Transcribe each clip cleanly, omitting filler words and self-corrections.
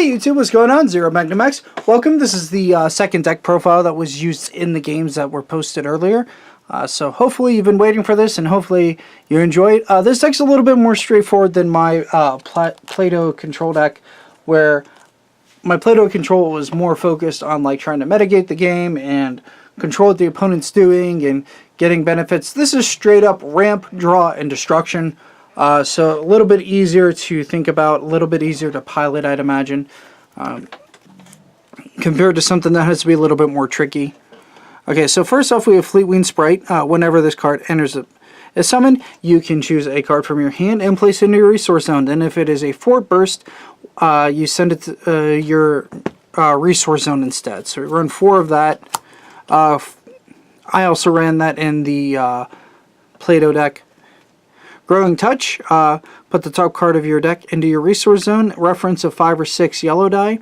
Hey YouTube, what's going on? Zero Magnum X. Welcome. This is the second deck profile that was used in the games that were posted earlier. So hopefully you've been waiting for this and hopefully you enjoy it. This deck's a little bit more straightforward than my Plato control deck, where my Plato control was more focused on like trying to mitigate the game and control what the opponent's doing and getting benefits. This is straight up ramp, draw, and destruction. So a little bit easier to think about, a little bit easier to pilot, I'd imagine, compared to something that has to be a little bit more tricky. Okay, so first off we have Fleetwing Sprite. Whenever this card enters a summon, you can choose a card from your hand and place it into your resource zone. And if it is a fort burst, you send it to your resource zone instead. So we run 4 of that. I also ran that in the Plato deck. Growing Touch, put the top card of your deck into your resource zone, reference of 5 or 6 yellow die.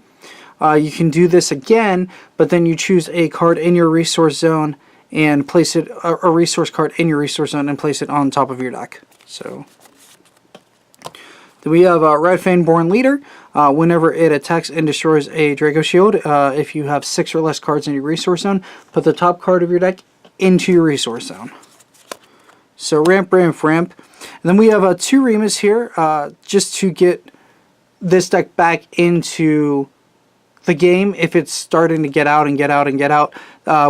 You can do this again, but then you choose a card in your resource zone and place it, a resource card in your resource zone and place it on top of your deck. So then we have Redfang Born Leader. Whenever it attacks and destroys a Draco Shield, if you have 6 or less cards in your resource zone, put the top card of your deck into your resource zone. So ramp, ramp, ramp. And then we have 2 Remus here, just to get this deck back into the game. If it's starting to get out and get out and get out,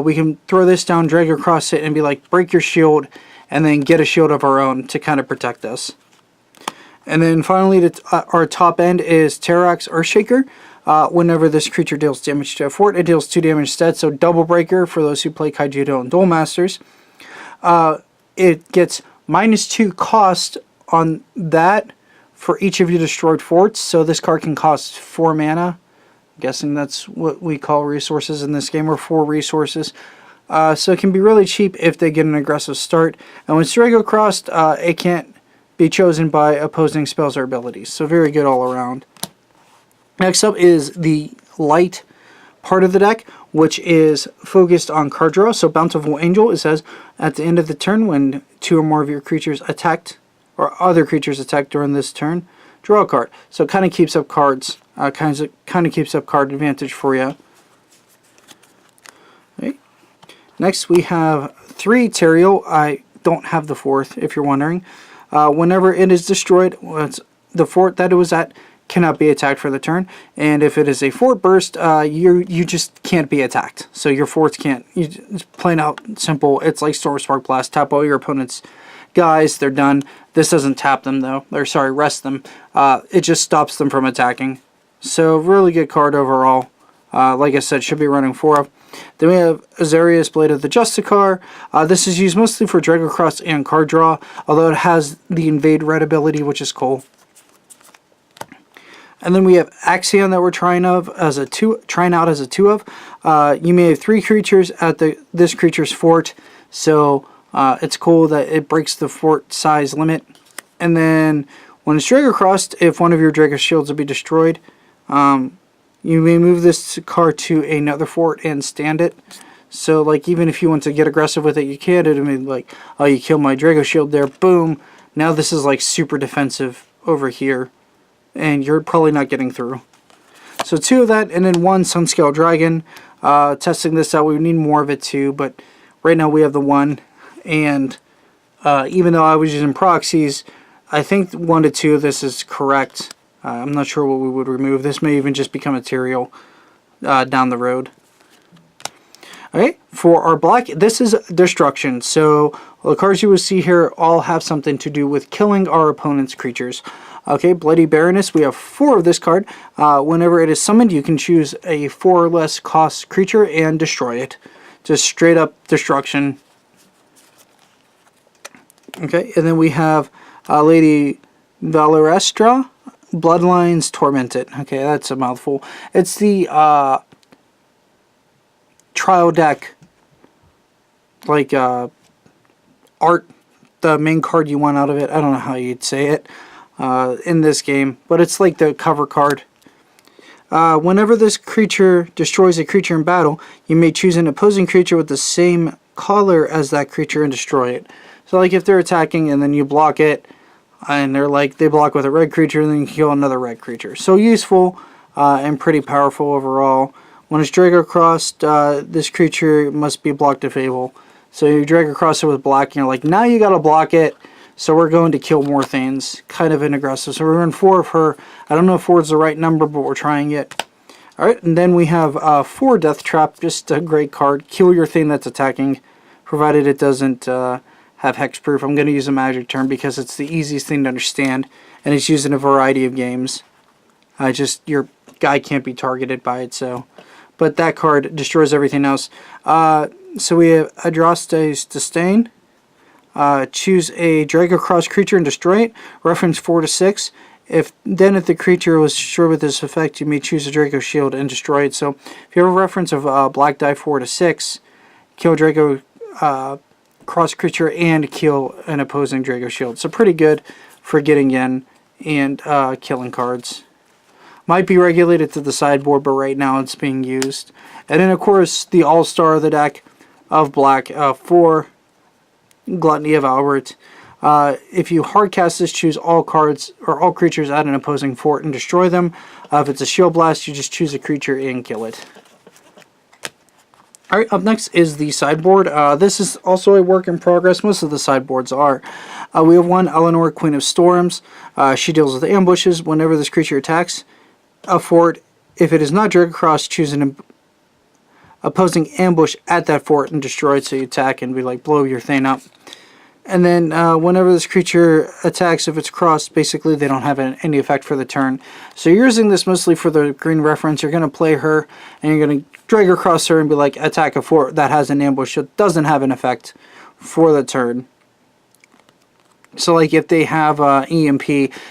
we can throw this down, drag across it, and be like, break your shield, and then get a shield of our own to kind of protect us. And then finally, our top end is Terraxx Earthshaker. Whenever this creature deals damage to a fort, it deals 2 damage instead, so double breaker for those who play Kaijudo and Duel Masters. It gets -2 cost on that for each of your destroyed forts, so this card can cost 4 mana. I'm guessing that's what we call resources in this game, or 4 resources. So it can be really cheap if they get an aggressive start. And when it's Drago crossed, it can't be chosen by opposing spells or abilities, so very good all around. Next up is the light part of the deck, which is focused on card draw. So Bontiful Angel, it says, at the end of the turn, when 2 or more of your creatures attacked, or other creatures attacked during this turn, draw a card. So it kind of keeps up cards, kind of keeps up card advantage for you. Okay. Next we have 3 Tariel. I don't have the 4th, if you're wondering. Whenever it is destroyed, the fort that it was at cannot be attacked for the turn, and if it is a fort burst, you just can't be attacked. So your forts can't. It's plain out simple. It's like Storm Spark Blast. Tap all your opponent's guys. They're done. This doesn't tap them though. Or sorry, rest them. It just stops them from attacking. So really good card overall. Like I said, should be running 4 of. Then we have Azraeus, Blade of the Justicar. This is used mostly for Drago Cross and card draw, although it has the Invade Red ability, which is cool. And then we have Axion that we're trying out as a 2 of. You may have 3 creatures at this creature's fort, so it's cool that it breaks the fort size limit. And then when it's Drago crossed, if one of your Draco shields will be destroyed, you may move this card to another fort and stand it. So like even if you want to get aggressive with it, you can. It'll be like, oh, you killed my Draco shield there, boom. Now this is like super defensive over here, and you're probably not getting through. So 2 of that, and then 1 Sunscale Dragon. Testing this out, we need more of it too, but right now we have the 1. And even though I was using proxies, I think 1 to 2 of this is correct. I'm not sure what we would remove. This may even just become a Tariel down the road. Okay, for our black, this is destruction. So the cards you will see here all have something to do with killing our opponent's creatures. Okay, Bloody Baroness, we have 4 of this card. Whenever it is summoned, you can choose a 4 or less cost creature and destroy it. Just straight up destruction. Okay, and then we have Lady Valistra, Bloodlines, Tormented. Okay, that's a mouthful. It's the trial deck, like art, the main card you want out of it. I don't know how you'd say it in this game, but it's like the cover card. Whenever this creature destroys a creature in battle, you may choose an opposing creature with the same color as that creature and destroy it. So like if they're attacking and then you block it, and they're like, they block with a red creature, and then you kill another red creature. So useful. and pretty powerful overall. When it's Drago crossed, this creature must be blocked to Fable. So you Drago cross it with black, and you're like, now you gotta block it. So we're going to kill more things. Kind of an aggressive. So we're in 4 of her. I don't know if 4 is the right number, but we're trying it. Alright, and then we have 4 Death Trap. Just a great card. Kill your thing that's attacking, provided it doesn't have hexproof. I'm going to use a magic term because it's the easiest thing to understand, and it's used in a variety of games. Your guy can't be targeted by it, so. But that card destroys everything else. So we have Adraste's Disdain. Choose a Drago Cross creature and destroy it. Reference 4 to 6. If the creature was destroyed with this effect, you may choose a Drago Shield and destroy it. So if you have a reference of black die 4 to 6, kill Drago Cross creature and kill an opposing Drago Shield. So pretty good for getting in and killing cards. Might be regulated to the sideboard, but right now it's being used. And then of course the all-star of the deck of black for Gluttony of Albert. If you hardcast this, choose all cards or all creatures at an opposing fort and destroy them. If it's a shield blast, you just choose a creature and kill it. Alright, up next is the sideboard. This is also a work in progress. Most of the sideboards are. We have one Eleanor, Queen of Storms. She deals with ambushes. Whenever this creature attacks a fort, if it is not Drago Cross, choose an opposing ambush at that fort and destroy it. So you attack and be like, blow your thing up. And then whenever this creature attacks, if it's crossed, basically they don't have any effect for the turn. So you're using this mostly for the green reference. You're going to play her, and you're going to drag across her and be like, attack a fort that has an ambush. It doesn't have an effect for the turn. So like if they have EMP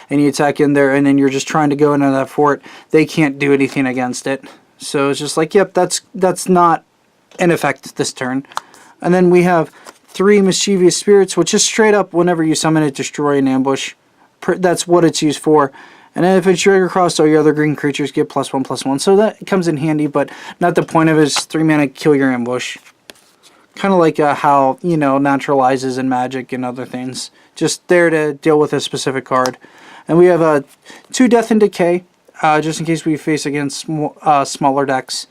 and you attack in there and then you're just trying to go into that fort, they can't do anything against it. So it's just like, yep, that's not in effect this turn. And then we have 3 Mischievous Spirits, which is straight up whenever you summon it, destroy an ambush. That's what it's used for. And then if it's Drago Crossed, all your other green creatures get +1/+1. So that comes in handy, but not the point of it is 3 mana, kill your ambush. Kind of like how, you know, neutralizes in Magic and other things. Just there to deal with a specific card. And we have 2 Death and Decay, just in case we face against smaller decks.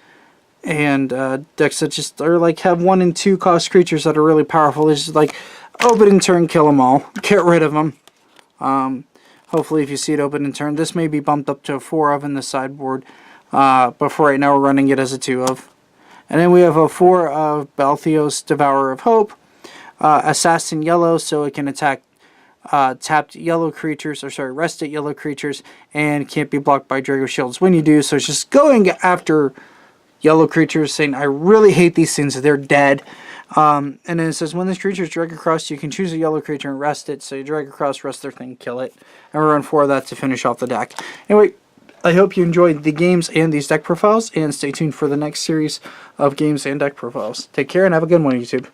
And decks that just are like have 1 and 2 cost creatures that are really powerful. It's just like open in turn, kill them all, get rid of them. Hopefully, if you see it open in turn, this may be bumped up to a 4 of in the sideboard. But for right now, we're running it as a 2 of. And then we have a 4 of Baltheos, Devourer of Hope, Assassin yellow, so it can attack tapped yellow creatures, or sorry, rested yellow creatures, and can't be blocked by Drago Shields when you do. So it's just going after yellow creatures, saying, I really hate these things, they're dead. And then it says, when this creature is Drago Crossed, you can choose a yellow creature and rest it. So you Drago Cross, rest their thing, kill it. And we're on 4 of that to finish off the deck. Anyway, I hope you enjoyed the games and these deck profiles, and stay tuned for the next series of games and deck profiles. Take care and have a good one, YouTube.